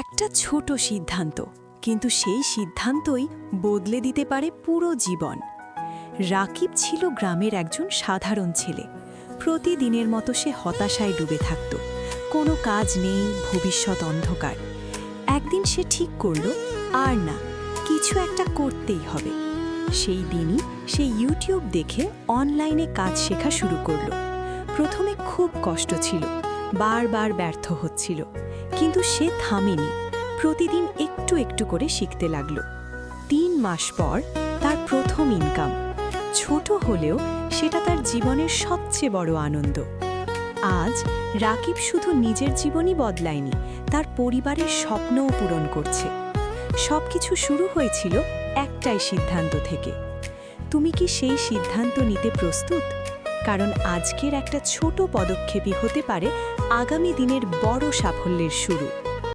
একটা ছোট সিদ্ধান্ত, কিন্তু সেই সিদ্ধান্তই বদলে দিতে পারে পুরো জীবন। রাকিব ছিল গ্রামের একজন সাধারণ ছেলে। প্রতিদিনের মতো সে হতাশায় ডুবে থাকত। কোনো কাজ নেই, ভবিষ্যৎ অন্ধকার। একদিন সে ঠিক করল, আর না, কিছু একটা করতেই হবে। সেই দিনই সে ইউটিউব দেখে অনলাইনে কাজ শেখা শুরু করল। প্রথমে খুব কষ্ট ছিল, বারবার ব্যর্থ হচ্ছিল, কিন্তু সে থামেনি। প্রতিদিন একটু একটু করে শিখতে লাগল। ৩ মাস পর তার প্রথম ইনকাম। ছোট হলেও সেটা তার জীবনের সবচেয়ে বড় আনন্দ। আজ রাকিব শুধু নিজের জীবনই বদলায়নি, তার পরিবারের স্বপ্নও পূরণ করছে। সবকিছু শুরু হয়েছিল একটাই সিদ্ধান্ত থেকে। তুমি কি সেই সিদ্ধান্ত নিতে প্রস্তুত? কারণ আজকের একটা ছোট পদক্ষেপই হতে পারে আগামী দিনের বড় সাফল্যের শুরু।